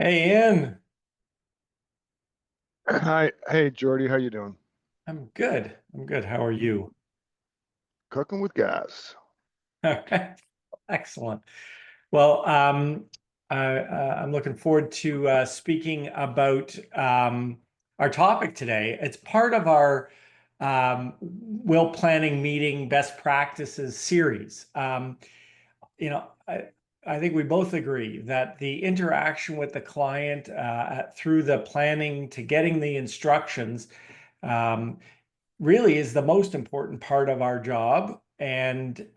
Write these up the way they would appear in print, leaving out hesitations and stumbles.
Hey, Ian. Hi, hey Jordy, how you doing? I'm good. I'm good. How are you? Cooking with gas. Okay. Excellent. Well, I'm looking forward to speaking about our topic today. It's part of our will planning meeting best practices series. You know, I think we both agree that the interaction with the client through the planning to getting the instructions um, really is the most important part of our job and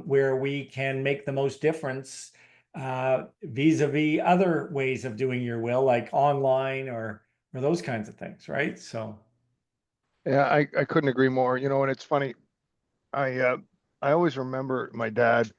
where we can make the most difference vis-a-vis other ways of doing your will, like online or those kinds of things, right? So, Yeah, I couldn't agree more. And it's funny. I uh, I always remember my dad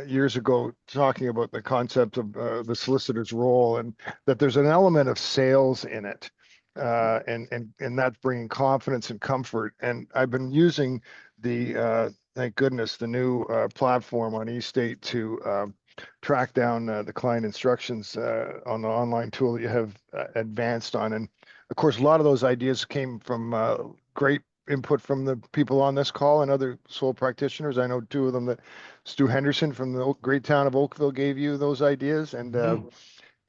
years ago talking about the concept of the solicitor's role and that there's an element of sales in it, and that's bringing confidence and comfort. And I've been using thank goodness, the new platform on eState to track down the client instructions on the online tool that you have advanced on. And of course, a lot of those ideas came from great input from the people on this call and other sole practitioners. I know two of them that Stu Henderson from the great town of Oakville gave you those ideas, mhm.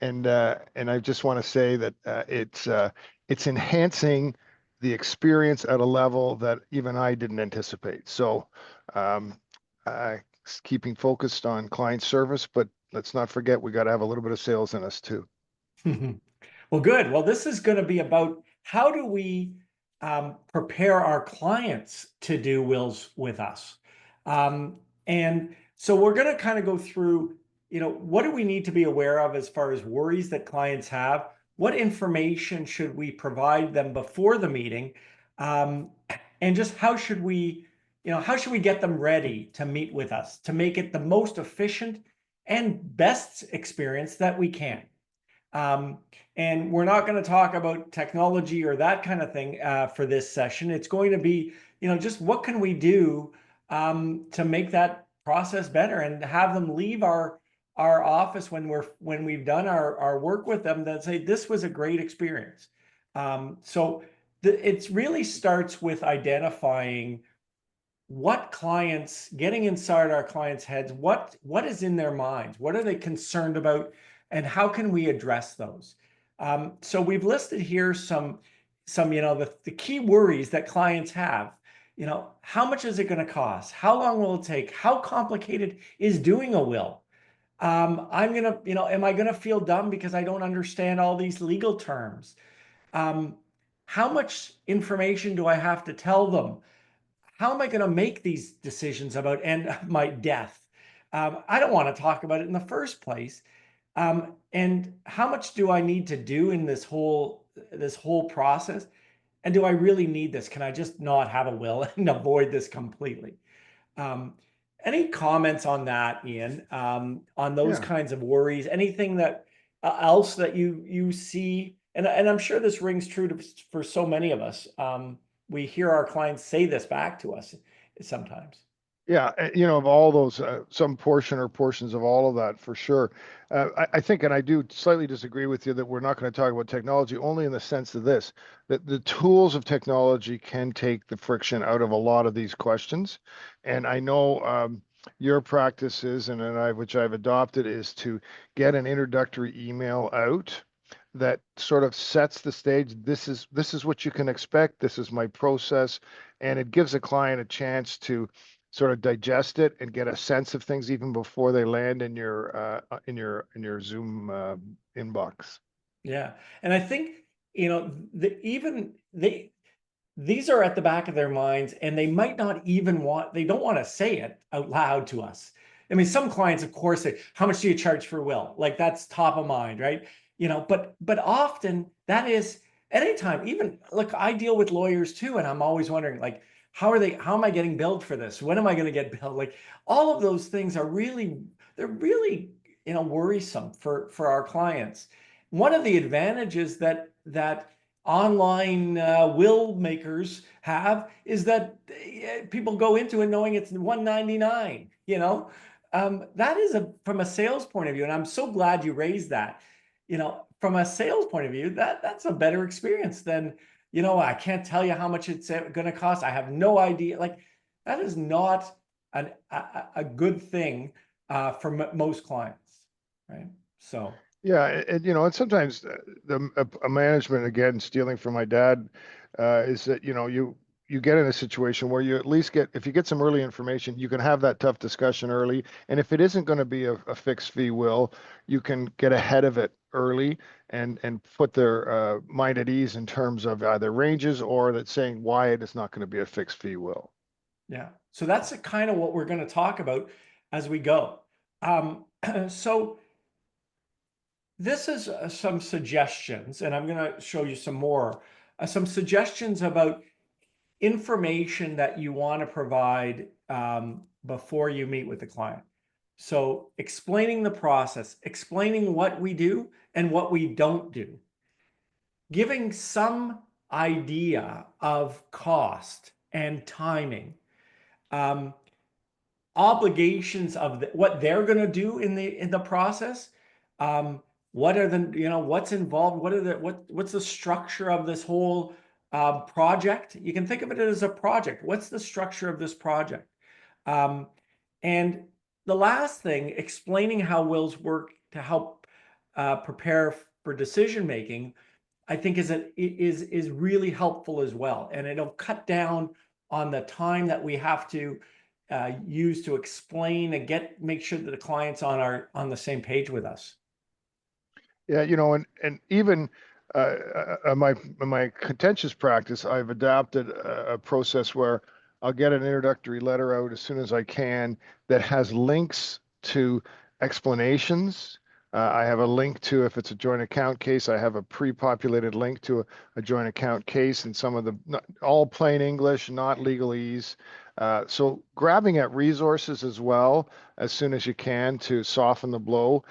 and I just want to say that it's enhancing the experience at a level that even I didn't anticipate. So, um, uh, keeping focused on client service, but let's not forget we got to have a little bit of sales in us too. Well, good. Well, this is going to be about how do we prepare our clients to do wills with us. And so we're going to kind of go through, what do we need to be aware of as far as worries that clients have? What information should we provide them before the meeting? Um, and just how should we get them ready to meet with us to make it the most efficient and best experience that we can? Um, and we're not going to talk about technology or that kind of thing for this session. It's going to be, just what can we do to make that process better and have them leave our office when we've done our work with them that say this was a great experience. So it really starts with identifying what clients, getting inside our clients' heads, what is in their minds, what are they concerned about, and how can we address those. So we've listed here some the key worries that clients have. How much is it going to cost? How long will it take? How complicated is doing a will? Am I gonna feel dumb because I don't understand all these legal terms? um, how much information do I have to tell them? How am I going to make these decisions about my death? I don't want to talk about it in the first place. And how much do I need to do in this whole process? And do I really need this? Can I just not have a will and avoid this completely? Um, any comments on that, Ian? On those Yeah. kinds of worries? Anything that else that you see? And I'm sure this rings true for so many of us. We hear our clients say this back to us sometimes. Yeah, of all those, some portion or portions of all of that for sure. I think, and I do slightly disagree with you that we're not going to talk about technology only in the sense of this, that the tools of technology can take the friction out of a lot of these questions. And I know your practices, which I've adopted, is to get an introductory email out that sort of sets the stage. This is what you can expect. This is my process, and it gives a client a chance to sort of digest it and get a sense of things even before they land in your Zoom inbox. Yeah. And I think, even these are at the back of their minds and they don't want to say it out loud to us. I mean, some clients, of course, say, how much do you charge for will? Like that's top of mind, right? But often that is anytime, even look, I deal with lawyers too, and I'm always wondering, like, how am I getting billed for this? When am I going to get billed? Like all of those things they're really, worrisome for our clients. One of the advantages that online will makers have is that people go into it knowing it's 199. That is from a sales point of view, and I'm so glad you raised that. from a sales point of view, that's a better experience than, I can't tell you how much it's going to cost. I have no idea. Like, that is not a good thing for most clients, right? So, Yeah, and sometimes a management, again, stealing from my dad, is that you get in a situation where you at least get, if you get some early information, you can have that tough discussion early, and if it isn't going to be a fixed fee will, you can get ahead of it early and put their mind at ease in terms of either ranges or that saying why it is not going to be a fixed fee will. yeah. So that's kind of what we're going to talk about as we go. So this is some suggestions, and I'm going to show you some more, some suggestions about information that you want to provide before you meet with the client. So explaining the process, explaining what we do and what we don't do, giving some idea of cost and timing, obligations of what they're going to do in the process. What are the, what's involved? What's the structure of this whole project? You can think of it as a project. What's the structure of this project? And the last thing, explaining how wills work to help prepare for decision making, I think is really helpful as well, and it'll cut down on the time that we have to use to explain and make sure that the client's on the same page with us. Yeah, and even my contentious practice, I've adapted a process where I'll get an introductory letter out as soon as I can that has links to explanations. I have a link to, if it's a joint account case, I have a pre-populated link to a joint account case and some of the, all plain English, not legalese. So grabbing at resources as well as soon as you can to soften the blow,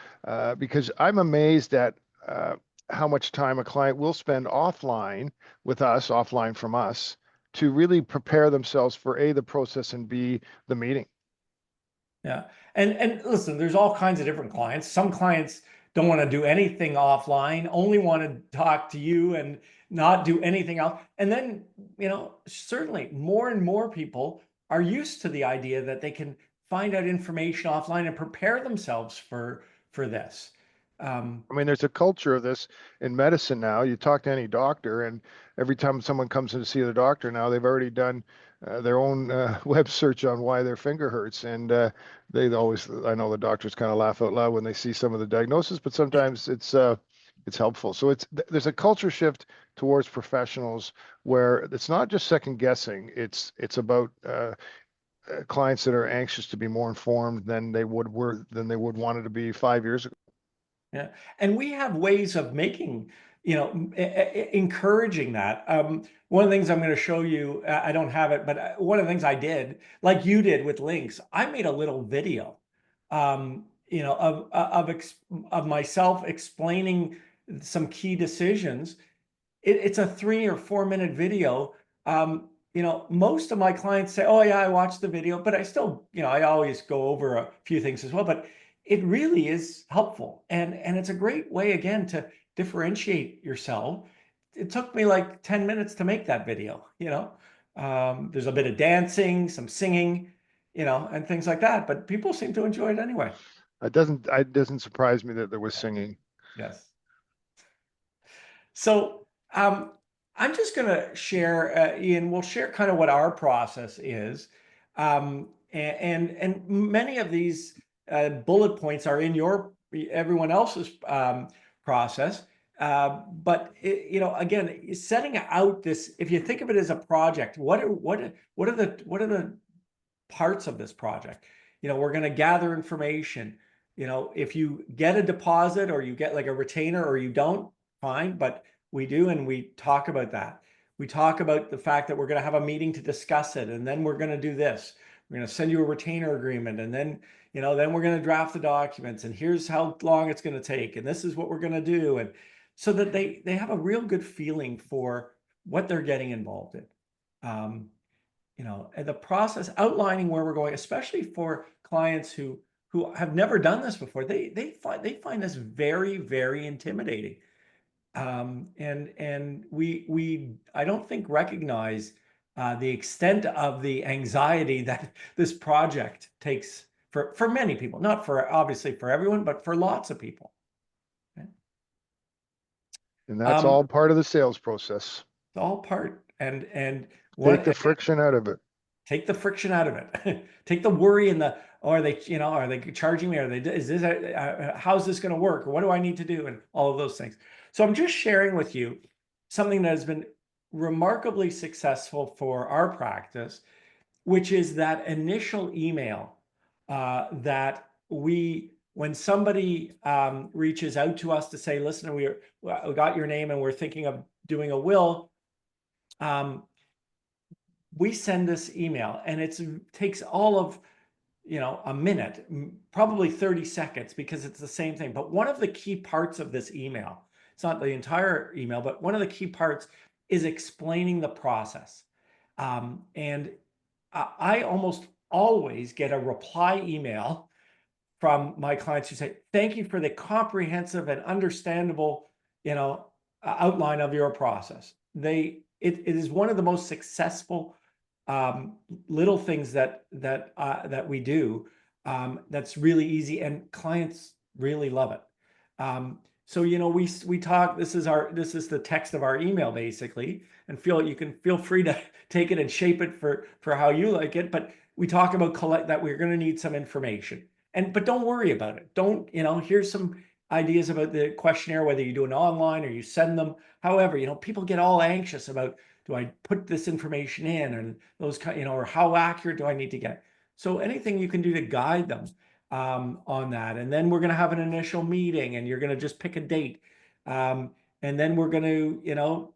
because I'm amazed at how much time a client will spend offline with us, offline from us, to really prepare themselves for A, the process, and B, the meeting. Yeah. And listen, there's all kinds of different clients. Some clients don't want to do anything offline, only want to talk to you and not do anything else. And then, certainly more and more people are used to the idea that they can find out information offline and prepare themselves for this. I mean, there's a culture of this in medicine now. You talk to any doctor, and every time someone comes in to see the doctor now, they've already done their own web search on why their finger hurts. And they always, I know the doctors kind of laugh out loud when they see some of the diagnosis, but sometimes it's helpful. So there's a culture shift towards professionals where it's not just second guessing. It's about clients that are anxious to be more informed than they would wanted to be 5 years ago. Yeah. And we have ways of making, encouraging that. One of the things I'm going to show you, I don't have it, but one of the things I did, like you did with links, I made a little video, of myself explaining some key decisions. It's a 3 or 4 minute video. Most of my clients say, "Oh yeah, I watched the video," but I still, I always go over a few things as well. But it really is helpful, and it's a great way again to differentiate yourself. It took me like 10 minutes to make that video. There's a bit of dancing, some singing, and things like that, but people seem to enjoy it anyway. It doesn't surprise me that there was singing. Yes. So I'm just going to share, Ian, we'll share kind of what our process is. And many of these bullet points are in everyone else's process. But again, setting out this, if you think of it as a project, what are the parts of this project? We're going to gather information. If you get a deposit or you get like a retainer or you don't, fine, but we do, and we talk about that. We talk about the fact that we're going to have a meeting to discuss it, and then we're going to do this. We're going to send you a retainer agreement, and then then we're going to draft the documents, and here's how long it's going to take, and this is what we're going to do, and so that they have a real good feeling for what they're getting involved in. And the process, outlining where we're going, especially for clients who have never done this before, they find this very, very intimidating. And we I don't think recognize the extent of the anxiety that this project takes for many people, not for obviously for everyone, but for lots of people. Okay. And that's Um, all part of the sales process. it's all part and Take what the friction out of it. take the friction out of it. Take the worry and the, oh, are they, are they charging me? Are they, is this, how's this going to work? Or what do I need to do? And all of those things. So I'm just sharing with you something that has been remarkably successful for our practice, which is that initial email that when somebody reaches out to us to say, listen, we got your name and we're thinking of doing a will, we send this email and it takes all of a minute, probably 30 seconds, because it's the same thing. But one of the key parts of this email, it's not the entire email, but one of the key parts is explaining the process. And I almost always get a reply email from my clients who say, thank you for the comprehensive and understandable, outline of your process. It is one of the most successful little things that we do, that's really easy, and clients really love it. So we talk. This is the text of our email basically, and you can feel free to take it and shape it for how you like it. But we talk about that we're going to need some information, but don't worry about it. Don't here's some ideas about the questionnaire, whether you do it online or you send them. However, people get all anxious about, do I put this information in, and those or how accurate do I need to get? So anything you can do to guide them on that. And then we're going to have an initial meeting, and you're going to just pick a date. And then we're going to,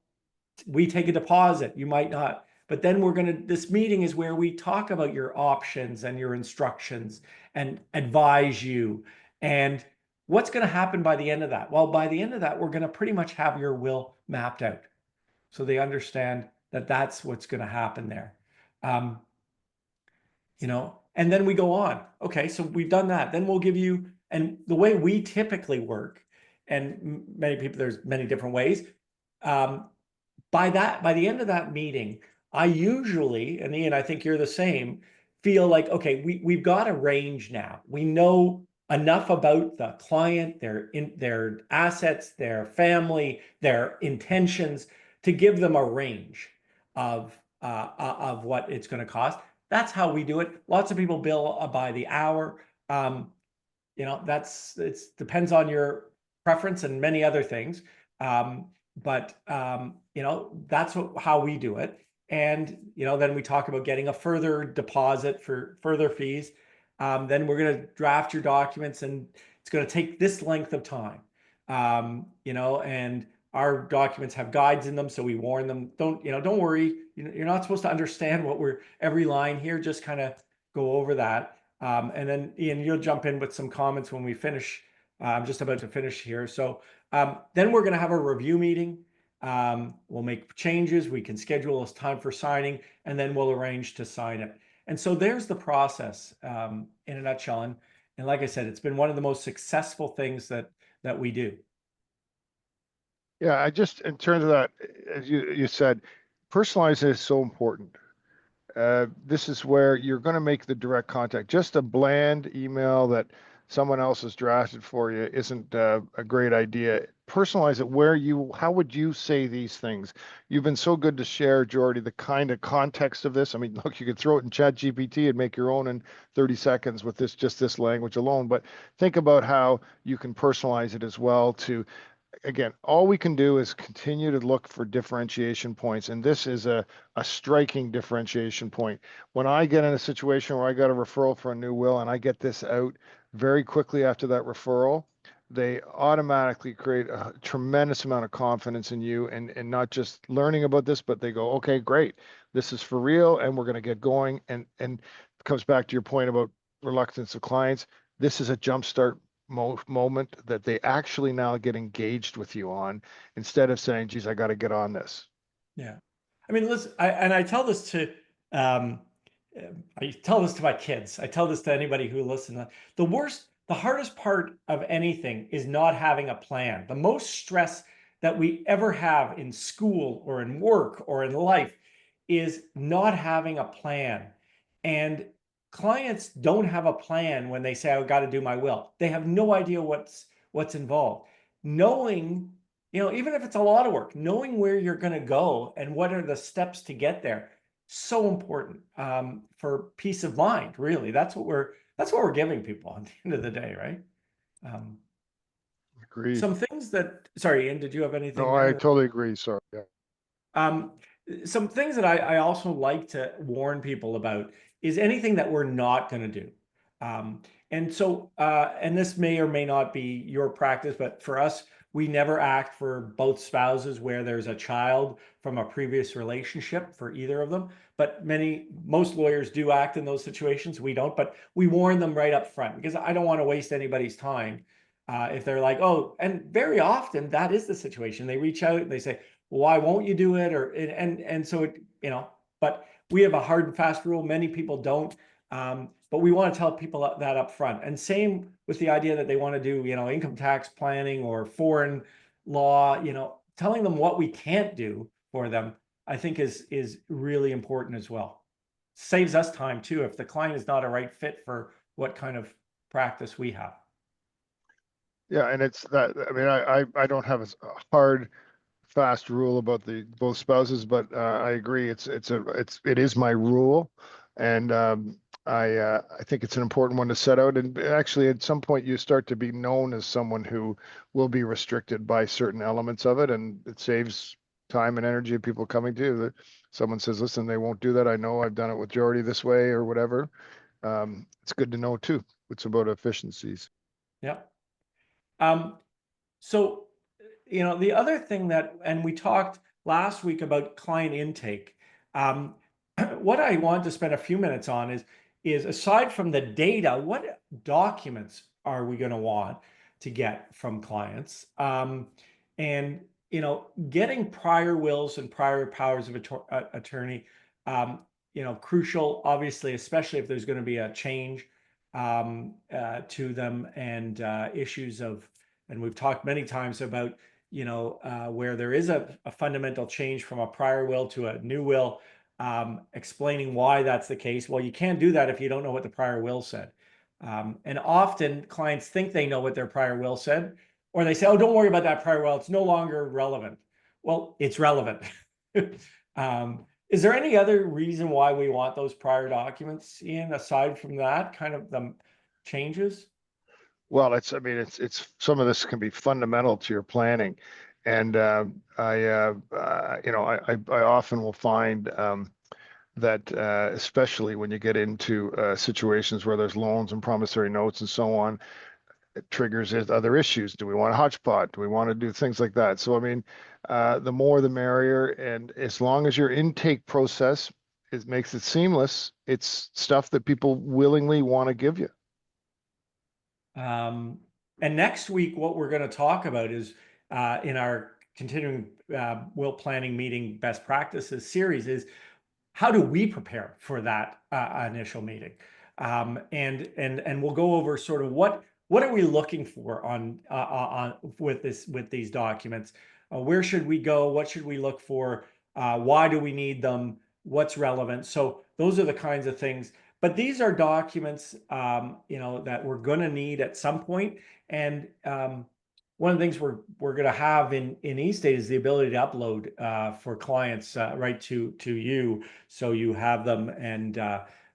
we take a deposit. You might not, but then this meeting is where we talk about your options and your instructions and advise you. And what's going to happen by the end of that? Well, by the end of that, we're going to pretty much have your will mapped out, so they understand that that's what's going to happen there. And then we go on. Okay, so we've done that. Then we'll give you, and the way we typically work, and many people, there's many different ways. By the end of that meeting, I usually, and Ian, I think you're the same, feel like, okay, we've got a range now. We know enough about the client, their assets, their family, their intentions, to give them a range of what it's going to cost. That's how we do it. Lots of people bill by the hour. It depends on your preference and many other things. But that's how we do it. And then we talk about getting a further deposit for further fees. Then we're going to draft your documents, and it's going to take this length of time. And our documents have guides in them, so we warn them, don't worry, you're not supposed to understand every line here, just kind of go over that. And then Ian, you'll jump in with some comments when we finish. I'm just about to finish here. So then we're going to have a review meeting. We'll make changes. We can schedule a time for signing, and then we'll arrange to sign it. And so there's the process in a nutshell. And like I said, it's been one of the most successful things that we do. Yeah, in terms of that, as you said, personalizing is so important. This is where you're going to make the direct contact. Just a bland email that someone else has drafted for you isn't a great idea. Personalize it how would you say these things? You've been so good to share, Jordy, the kind of context of this. I mean, look, you could throw it in ChatGPT and make your own in 30 seconds with just this language alone, but think about how you can personalize it as well again, all we can do is continue to look for differentiation points. And this is a striking differentiation point. When I get in a situation where I got a referral for a new will and I get this out very quickly after that referral, they automatically create a tremendous amount of confidence in you, and not just learning about this, but they go, okay, great, this is for real, and we're going to get going. And it comes back to your point about reluctance of clients. This is a jumpstart moment that they actually now get engaged with you on, instead of saying, geez, I got to get on this. Yeah. I mean, listen, I tell this to, I tell this to my kids. I tell this to anybody who listens. The hardest part of anything is not having a plan. The most stress that we ever have in school or in work or in life is not having a plan. And clients don't have a plan when they say, I've got to do my will. They have no idea what's involved. Knowing, even if it's a lot of work, knowing where you're going to go and what are the steps to get there, so important for peace of mind. Really, that's what we're giving people at the end of the day, right? Um, Agreed. some things that, sorry, Ian, did you have anything No, I there? totally agree. Sorry. Yeah. Um, some things that I also like to warn people about is anything that we're not going to do. And so, and this may or may not be your practice, but for us, we never act for both spouses where there's a child from a previous relationship for either of them. But most lawyers do act in those situations. We don't, but we warn them right up front because I don't want to waste anybody's time. If they're like, oh, and very often that is the situation. They reach out and they say, why won't you do it? Or and so it, but we have a hard and fast rule. Many people don't. But we want to tell people that up front. And same with the idea that they want to do, income tax planning or foreign law, telling them what we can't do for them, I think is really important as well. Saves us time too if the client is not a right fit for what kind of practice we have. Yeah, and it's that, I mean, I don't have a hard, fast rule about the both spouses, but I agree. It is my rule. And I think it's an important one to set out. And actually, at some point, you start to be known as someone who will be restricted by certain elements of it, and it saves time and energy of people coming to you. That someone says, "Listen, they won't do that. I know I've done it with Jordy this way or whatever." It's good to know too. It's about efficiencies. Yeah. So, the other thing that, and we talked last week about client intake. What I want to spend a few minutes on is aside from the data, what documents are we going to want to get from clients? And, getting prior wills and prior powers of attorney, crucial, obviously, especially if there's going to be a change to them and issues of, and we've talked many times about, where there is a fundamental change from a prior will to a new will, explaining why that's the case. Well, you can't do that if you don't know what the prior will said. And often clients think they know what their prior will said, or they say, oh, don't worry about that prior will. It's no longer relevant. Well, it's relevant. Is there any other reason why we want those prior documents, Ian, aside from that kind of the changes? Well, I mean, it's some of this can be fundamental to your planning, and I often will find that especially when you get into situations where there's loans and promissory notes and so on, it triggers other issues. Do we want a hodgepodge? Do we want to do things like that? So, I mean, the more the merrier, and as long as your intake process makes it seamless, it's stuff that people willingly want to give you. And next week, what we're going to talk about is in our continuing will planning meeting best practices series is how do we prepare for that initial meeting? And we'll go over sort of what are we looking for on with these documents? Where should we go? What should we look for? Why do we need them? What's relevant? So those are the kinds of things. But these are documents, that we're going to need at some point. And one of the things we're going to have in eState is the ability to upload for clients right to you, so you have them and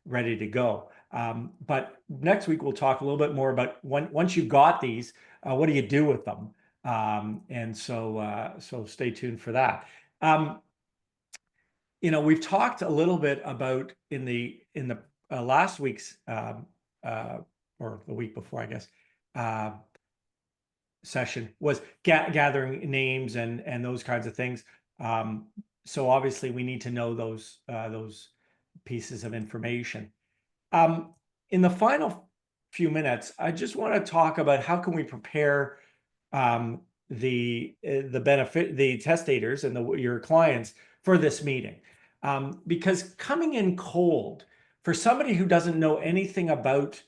ready to go. But next week we'll talk a little bit more about once you've got these, what do you do with them? And so stay tuned for that. We've talked a little bit about in the last week's or the week before, I guess, session was gathering names and those kinds of things. So obviously we need to know those pieces of information. In the final few minutes, I just want to talk about how can we prepare the testators and your clients for this meeting. Because coming in cold for somebody who doesn't know anything about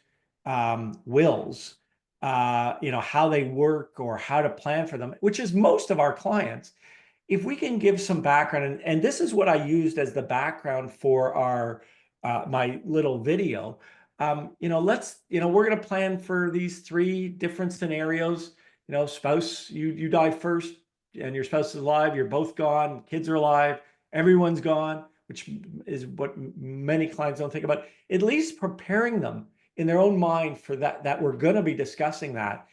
wills, how they work or how to plan for them, which is most of our clients. If we can give some background, and this is what I used as the background for our my little video. We're going to plan for these 3 different scenarios. Spouse, you die first, and your spouse is alive. You're both gone. Kids are alive. Everyone's gone, which is what many clients don't think about. At least preparing them in their own mind for that we're going to be discussing that,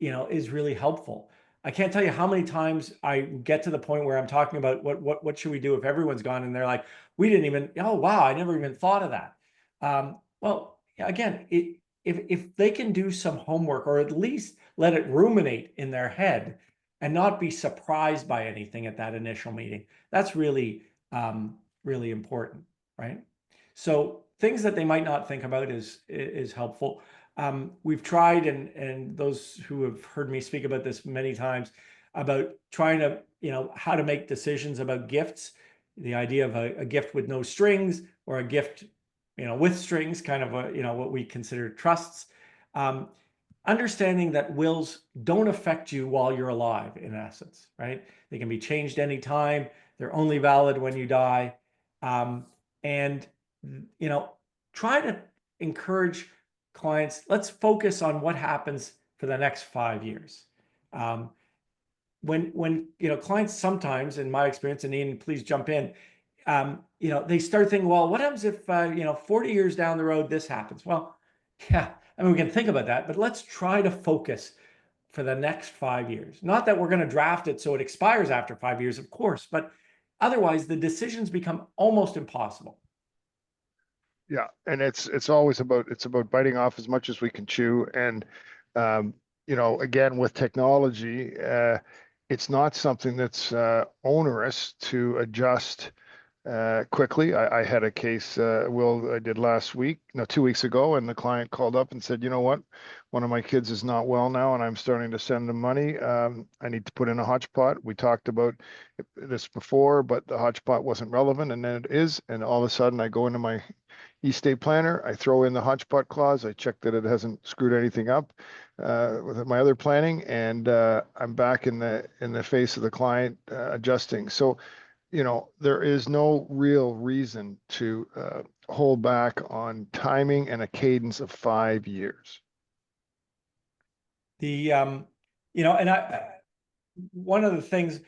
is really helpful. I can't tell you how many times I get to the point where I'm talking about what should we do if everyone's gone, and they're like, we didn't even, oh wow, I never even thought of that. Well, again, if they can do some homework, or at least let it ruminate in their head and not be surprised by anything at that initial meeting, that's really really important, right? So things that they might not think about is helpful. We've tried, and those who have heard me speak about this many times, about trying to, how to make decisions about gifts. The idea of a gift with no strings, or a gift, with strings, kind of what we consider trusts. Understanding that wills don't affect you while you're alive, in essence, right? They can be changed anytime. They're only valid when you die. And try to encourage clients, let's focus on what happens for the next 5 years. When clients sometimes, in my experience, and Ian, please jump in, they start thinking, well, what happens if 40 years down the road this happens? Well, yeah, I mean, we can think about that, but let's try to focus for the next 5 years. Not that we're going to draft it so it expires after 5 years, of course, but otherwise the decisions become almost impossible. Yeah, and it's always about biting off as much as we can chew. And again, with technology, it's not something that's onerous to adjust quickly. I had a case, Will, I did last week, no, 2 weeks ago, and the client called up and said, you know what, one of my kids is not well now, and I'm starting to send them money. I need to put in a hodgepodge. We talked about this before, but the hodgepodge wasn't relevant, and then it is. And all of a sudden, I go into my estate planner, I throw in the hodgepodge clause, I check that it hasn't screwed anything up with my other planning, and I'm back in the face of the client adjusting. So, there is no real reason to hold back on timing and a cadence of 5 years. And one of the things,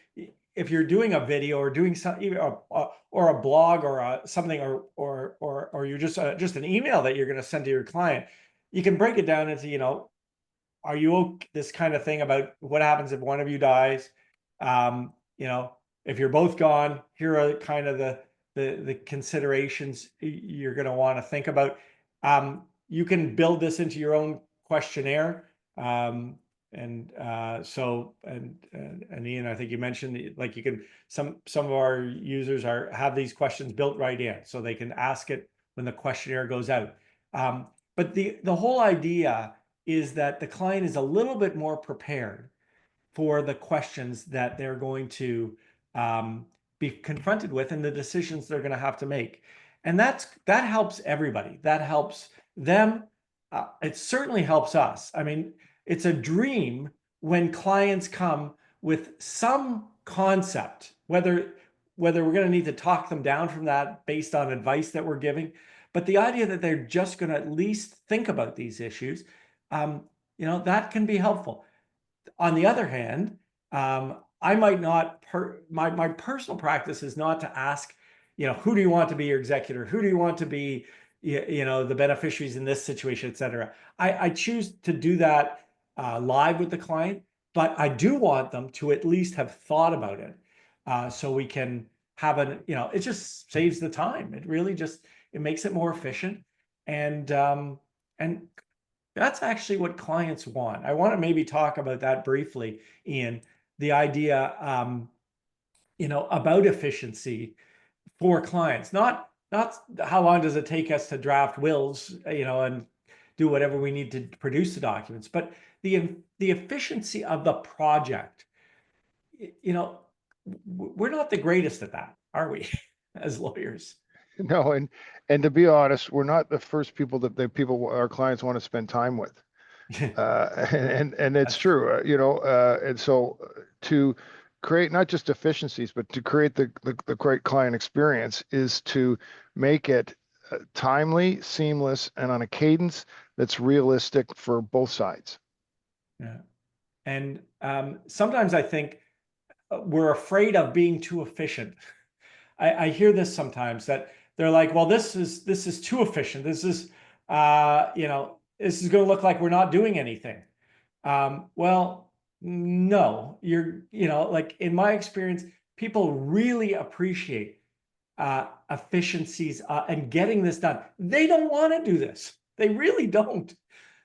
if you're doing a video or doing something, or a blog, or something, or you're just an email that you're going to send to your client, you can break it down into, are you okay, this kind of thing about what happens if one of you dies. If you're both gone, here are kind of the considerations you're going to want to think about. You can build this into your own questionnaire. And Ian, I think you mentioned, like, you can, some of our users have these questions built right in, so they can ask it when the questionnaire goes out. But the whole idea is that the client is a little bit more prepared for the questions that they're going to be confronted with, and the decisions they're going to have to make. And that helps everybody. That helps them. It certainly helps us. I mean, it's a dream when clients come with some concept, whether we're going to need to talk them down from that based on advice that we're giving, but the idea that they're just going to at least think about these issues, that can be helpful. On the other hand, I might not, my personal practice is not to ask, who do you want to be your executor? Who do you want to be, the beneficiaries in this situation, et cetera. I choose to do that live with the client, but I do want them to at least have thought about it, so we can have it just saves the time. It really it makes it more efficient. And that's actually what clients want. I want to maybe talk about that briefly, Ian, the idea, about efficiency for clients, not how long does it take us to draft wills, and do whatever we need to produce the documents, but the efficiency of the project. We're not the greatest at that, are we, as lawyers? No, and to be honest, we're not the first people that our clients want to spend time with. And it's That's true. true, and so to create not just efficiencies, but to create the great client experience is to make it timely, seamless, and on a cadence that's realistic for both sides. Yeah. And sometimes I think we're afraid of being too efficient. I hear this sometimes that they're like, well, this is too efficient. This is going to look like we're not doing anything. Well, no, like in my experience, people really appreciate efficiencies and getting this done. They don't want to do this. They really don't.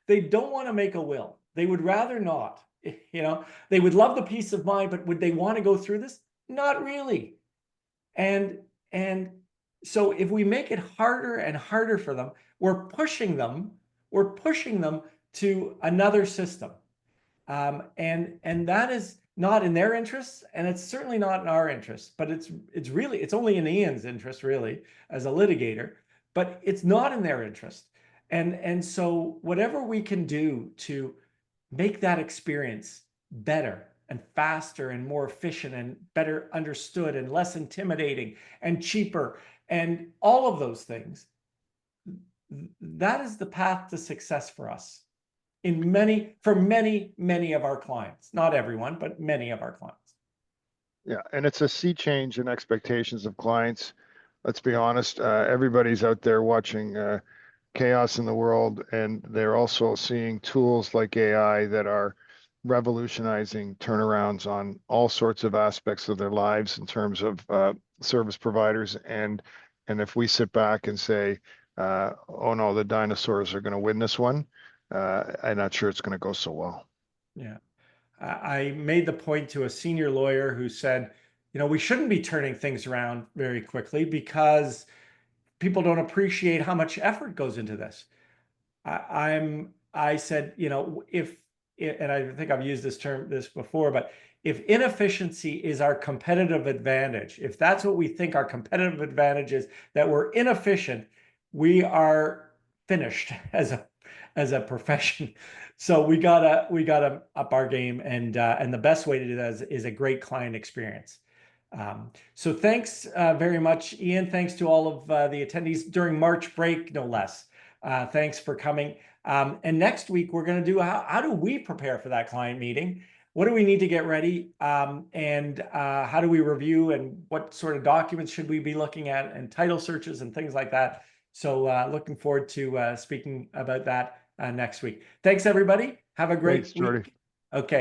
They don't want to make a will. They would rather not. They would love the peace of mind, but would they want to go through this? Not really. And and so if we make it harder and harder for them, we're pushing them to another system. And that is not in their interests, and it's certainly not in our interests, but it's only in Ian's interest, really, as a litigator, but it's not in their interest. And so whatever we can do to make that experience better and faster and more efficient and better understood and less intimidating and cheaper and all of those things, that is the path to success for us for many of our clients. Not everyone, but many of our clients. Yeah, and it's a sea change in expectations of clients. Let's be honest, everybody's out there watching chaos in the world, and they're also seeing tools like AI that are revolutionizing turnarounds on all sorts of aspects of their lives in terms of service providers. And if we sit back and say, oh no, the dinosaurs are going to win this one, I'm not sure it's going to go so well. Yeah. I made the point to a senior lawyer who said, we shouldn't be turning things around very quickly because people don't appreciate how much effort goes into this. I said, and I think I've used this before, but if inefficiency is our competitive advantage, if that's what we think our competitive advantage is, that we're inefficient, we are finished as a profession. So we gotta up our game, and the best way to do that is a great client experience. So thanks very much, Ian. Thanks to all of the attendees during March break, no less. Thanks for coming. And next week, we're going to do how do we prepare for that client meeting? What do we need to get ready? And how do we review, and what sort of documents should we be looking at, and title searches and things like that. So looking forward to speaking about that next week. Thanks, everybody. Have a great Thanks, Jordy. week. Okay.